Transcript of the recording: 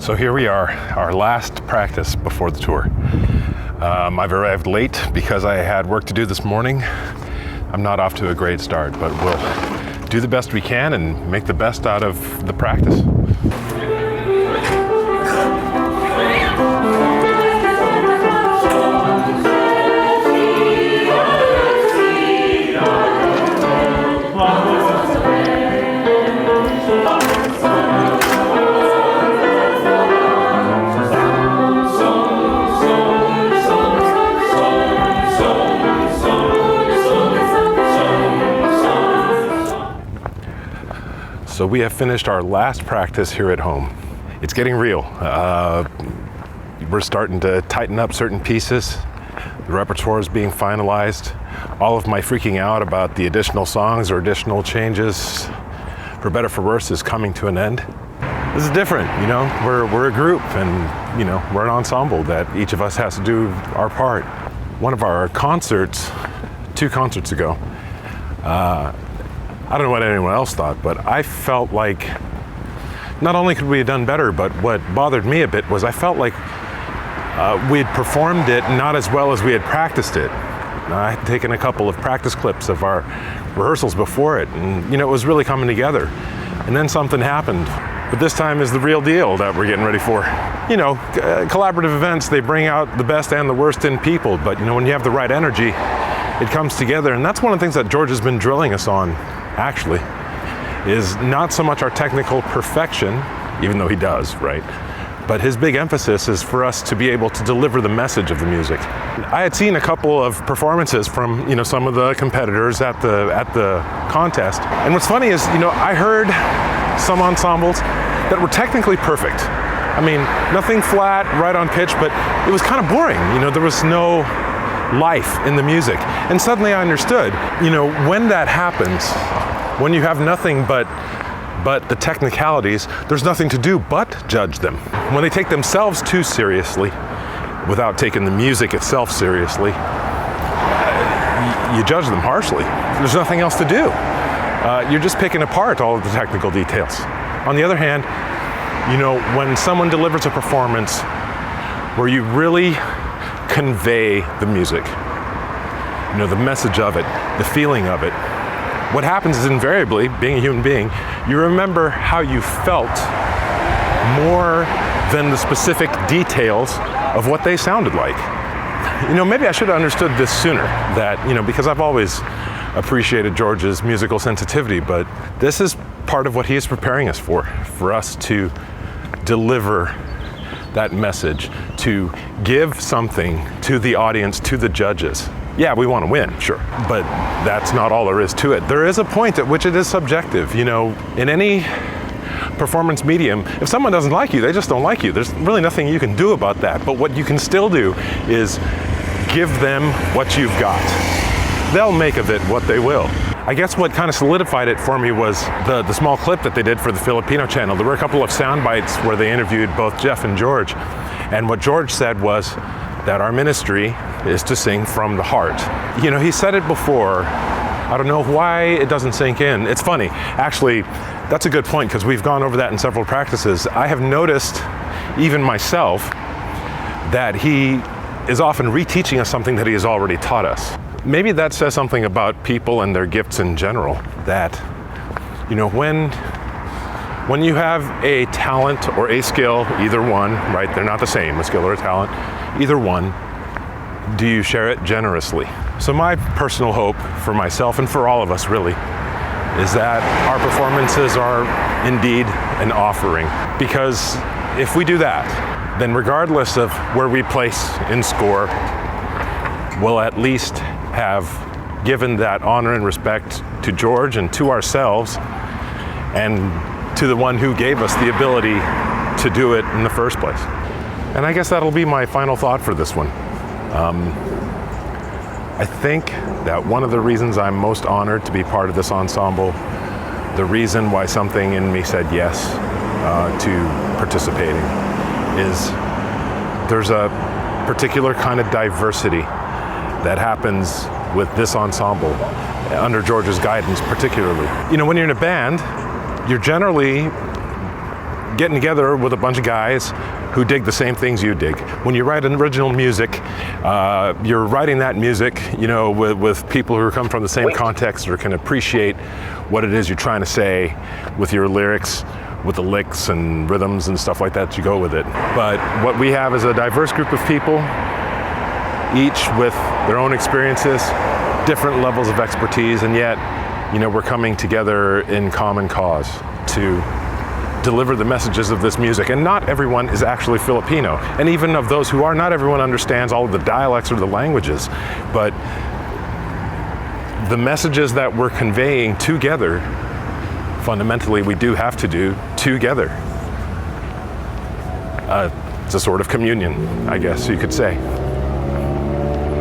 So here we are, our last practice before the tour. I've arrived late because I had work to do this morning. I'm not off to a great start, but we'll do the best we can and make the best out of the practice. So we have finished our last practice here at home. It's getting real. We're starting to tighten up certain pieces. The repertoire is being finalized. All of my freaking out about the additional songs or additional changes, for better or for worse, is coming to an end. This is different, you know. We're a group, and you know, we're an ensemble that each of us has to do our part. One of our concerts, 2 concerts ago, I don't know what anyone else thought, but I felt like not only could we have done better, but what bothered me a bit was I felt like we had performed it not as well as we had practiced it. I had taken a couple of practice clips of our rehearsals before it, and you know, it was really coming together. And then something happened. But this time is the real deal that we're getting ready for. You know, collaborative events, they bring out the best and the worst in people, but you know, when you have the right energy, it comes together. And that's one of the things that George has been drilling us on, actually, is not so much our technical perfection, even though he does, right? But his big emphasis is for us to be able to deliver the message of the music. I had seen a couple of performances from, you know, some of the competitors at the contest. And what's funny is, you know, I heard some ensembles that were technically perfect. I mean, nothing flat, right on pitch, but it was kind of boring. You know, there was no life in the music. And suddenly I understood, you know, when that happens, when you have nothing but the technicalities, there's nothing to do but judge them. When they take themselves too seriously, without taking the music itself seriously, you judge them harshly. There's nothing else to do. You're just picking apart all of the technical details. On the other hand, you know, when someone delivers a performance where you really convey the music, you know, the message of it, the feeling of it, what happens is invariably, being a human being, you remember how you felt more than the specific details of what they sounded like. You know, maybe I should have understood this sooner, that, you know, because I've always appreciated George's musical sensitivity, but this is part of what he is preparing us for us to deliver that message, to give something to the audience, to the judges. Yeah, we want to win, sure, but that's not all there is to it. There is a point at which it is subjective. You know, in any performance medium, if someone doesn't like you, they just don't like you. There's really nothing you can do about that. But what you can still do is give them what you've got. They'll make of it what they will. I guess what kind of solidified it for me was the small clip that they did for the Filipino channel. There were a couple of sound bites where they interviewed both Jeff and George. And what George said was that our ministry is to sing from the heart. You know, he said it before. I don't know why it doesn't sink in. It's funny. Actually, that's a good point, because we've gone over that in several practices. I have noticed, even myself, that he is often reteaching us something that he has already taught us. Maybe that says something about people and their gifts in general, that, you know, when you have a talent or a skill, either one, right? They're not the same, a skill or a talent, either one, do you share it generously? So my personal hope for myself and for all of us really is that our performances are indeed an offering. Because if we do that, then regardless of where we place in score, we'll at least have given that honor and respect to George and to ourselves and to the one who gave us the ability to do it in the first place. And I guess that'll be my final thought for this one. I think that one of the reasons I'm most honored to be part of this ensemble, the reason why something in me said yes to participating, is there's a particular kind of diversity that happens with this ensemble, under George's guidance particularly. You know, when you're in a band, you're generally getting together with a bunch of guys who dig the same things you dig. When you write original music, you're writing that music, with people who come from the same context or can appreciate what it is you're trying to say with your lyrics, with the licks and rhythms and stuff like that, you go with it. But what we have is a diverse group of people, each with their own experiences, different levels of expertise, and yet, we're coming together in common cause to deliver the messages of this music. And not everyone is actually Filipino. And even of those who are, not everyone understands all of the dialects or the languages. But the messages that we're conveying together, fundamentally, we do have to do together. It's a sort of communion, I guess you could say.